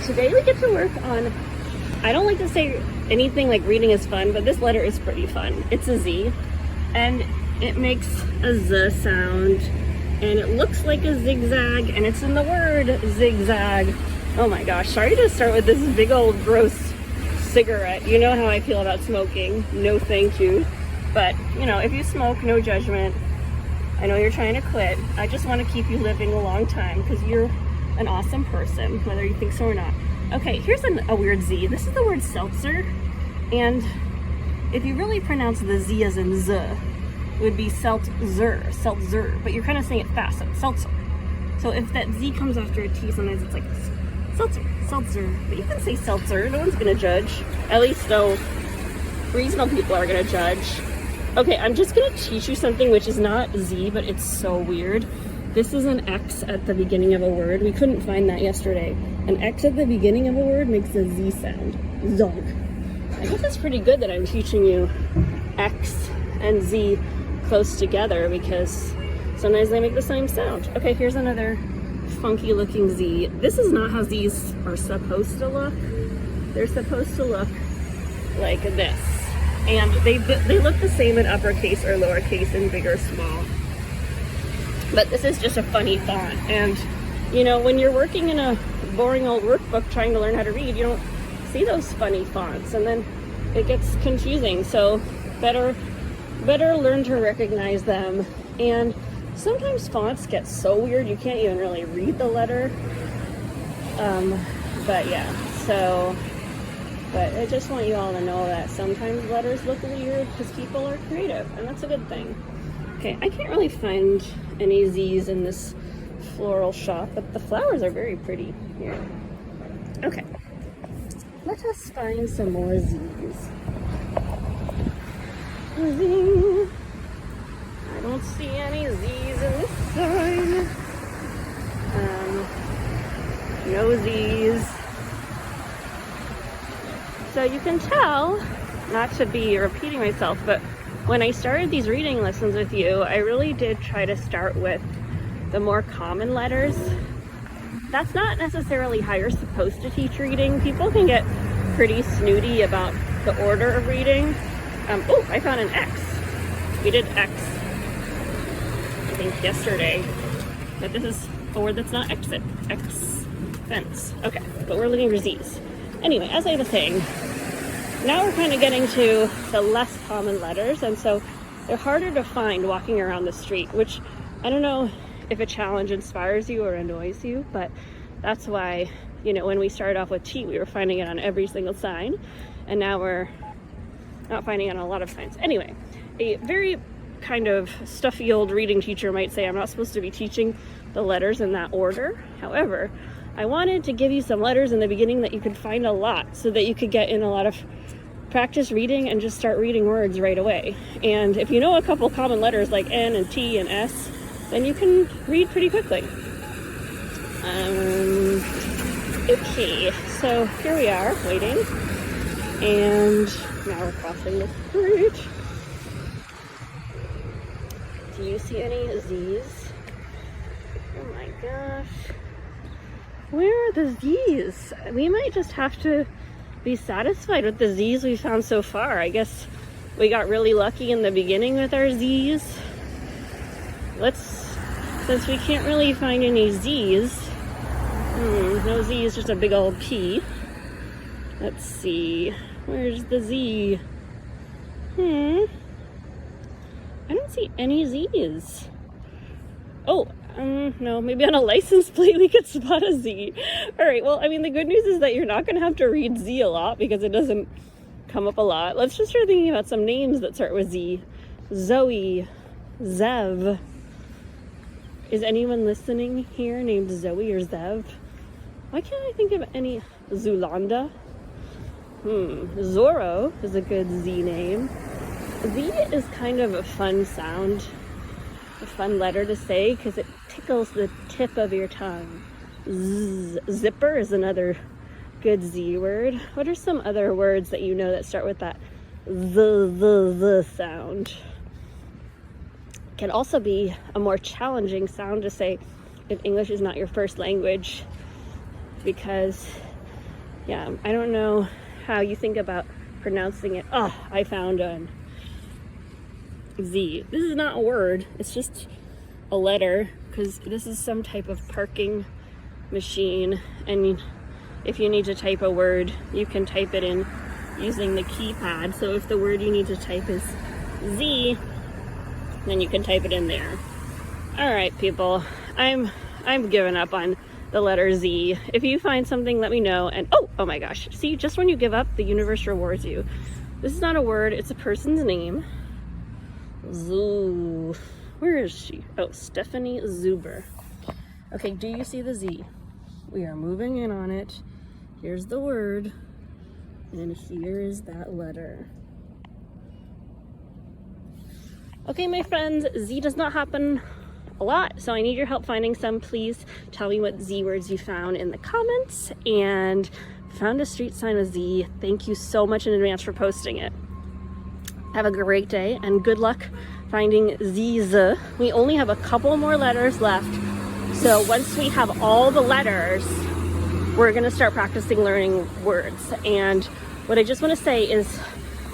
today we get to work on, I don't like to say anything like reading is fun, but this letter is pretty fun. It's a Z, and it makes a Z sound, and it looks like a zigzag, and it's in the word zigzag. Oh my gosh, sorry to start with this big old gross cigarette. You know how I feel about smoking. No thank you. But, you know, if you smoke, no judgment. I know you're trying to quit. I just want to keep you living a long time because you're an awesome person, whether you think so or not. Okay, here's a weird Z. This is the word seltzer, and if you really pronounce the Z as in Z, it would be seltzer, but you're kind of saying it fast, so seltzer. So if that Z comes after a T, sometimes it's like seltzer, but you can say seltzer. No one's gonna judge. At least no reasonable people are gonna judge. Okay, I'm just gonna teach you something which is not Z, but it's so weird. This is an X at the beginning of a word. We couldn't find that yesterday. An X at the beginning of a word makes a Z sound. Zonk. I guess it's pretty good that I'm teaching you X and Z close together because sometimes they make the same sound. Okay, here's another funky looking Z. This is not how Z's are supposed to look. They're supposed to look like this. And they look the same in uppercase or lowercase and big or small. But this is just a funny font. And, you know, when you're working in a boring old workbook trying to learn how to read, you don't see those funny fonts. And then it gets confusing. So better learn to recognize them. And sometimes fonts get so weird you can't even really read the letter. But yeah, so... But I just want you all to know that sometimes letters look weird because people are creative, and that's a good thing. Okay, I can't really find any Z's in this floral shop, but the flowers are very pretty here. Okay, let us find some more Z's. Zing. I don't see any Z's in this sign. No Z's. So you can tell, not to be repeating myself, but when I started these reading lessons with you, I really did try to start with the more common letters. That's not necessarily how you're supposed to teach reading. People can get pretty snooty about the order of reading. Oh, I found an X. We did X, I think, yesterday. But this is a word that's not exit. X fence. Okay, but we're looking for Z's. Anyway, as I was saying, now we're kind of getting to the less common letters, and so they're harder to find walking around the street, which I don't know if a challenge inspires you or annoys you, but that's why, you know, when we started off with T, we were finding it on every single sign, and now we're not finding it on a lot of signs. Anyway, a very kind of stuffy old reading teacher might say I'm not supposed to be teaching the letters in that order. However, I wanted to give you some letters in the beginning that you could find a lot so that you could get in a lot of practice reading and just start reading words right away. And if you know a couple common letters like N and T and S, then you can read pretty quickly. Okay, so here we are waiting, and now we're crossing the street. Do you see any Z's? Oh my gosh. Where are the Z's? We might just have to be satisfied with the Z's we found so far. I guess we got really lucky in the beginning with our Z's. Since we can't really find any Z's, no Z is just a big old P. Let's see, where's the Z? I don't see any Z's. Oh, no, maybe on a license plate we could spot a Z. All right, well, I mean, the good news is that you're not going to have to read Z a lot because it doesn't come up a lot. Let's just start thinking about some names that start with Z. Zoe, Zev. Is anyone listening here named Zoe or Zev? Why can't I think of any? Zulanda? Zorro is a good Z name. Z is kind of a fun sound, a fun letter to say because it tickles the tip of your tongue. Zipper is another good Z word. What are some other words that you know that start with that the sound? Can also be a more challenging sound to say if English is not your first language, because Yeah, I don't know how you think about pronouncing it. Oh, I found a Z. This is not a word, it's just a letter, because this is some type of parking machine, and if you need to type a word, you can type it in using the keypad. So if the word you need to type is Z, then you can type it in there. All right, people, I'm giving up on the letter Z. If you find something, let me know. And oh my gosh, see, just when you give up, the universe rewards you. This is not a word, it's a person's name. Zoo. Where is she? Oh, Stephanie Zuber. Okay, do you see the Z? We are moving in on it. Here's the word, and here is that letter. Okay, my friends, Z does not happen a lot, so I need your help finding some. Please tell me what Z words you found in the comments, and found a street sign with Z. Thank you so much in advance for posting it. Have a great day, and good luck finding Z's. We only have a couple more letters left, so once we have all the letters, we're gonna start practicing learning words. And what I just wanna say is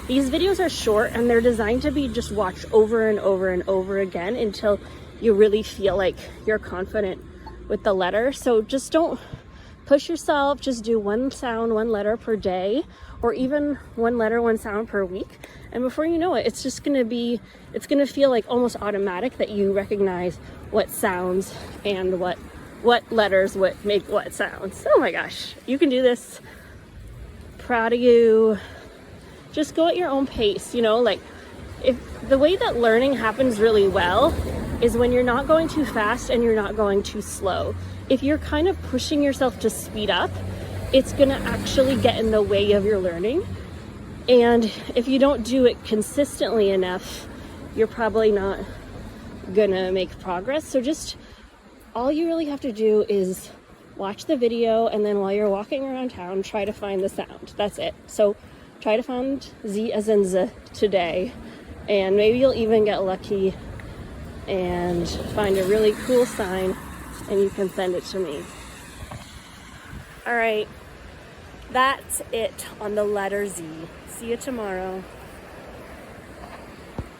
these videos are short, and they're designed to be just watched over and over and over again until you really feel like you're confident with the letter. So just don't push yourself, just do one sound, one letter per day, or even one letter, one sound per week. And before you know it, it's just gonna feel like almost automatic that you recognize what sounds and what letters would make what sounds. Oh my gosh, you can do this. Proud of you. Just go at your own pace, you know, like if the way that learning happens really well is when you're not going too fast and you're not going too slow. If you're kind of pushing yourself to speed up, it's gonna actually get in the way of your learning. And if you don't do it consistently enough, you're probably not gonna make progress. So just all you really have to do is watch the video, and then while you're walking around town, try to find the sound. That's it. So try to find Z as in Z today, and maybe you'll even get lucky and find a really cool sign, and you can send it to me. All right, that's it on the letter Z. See you tomorrow.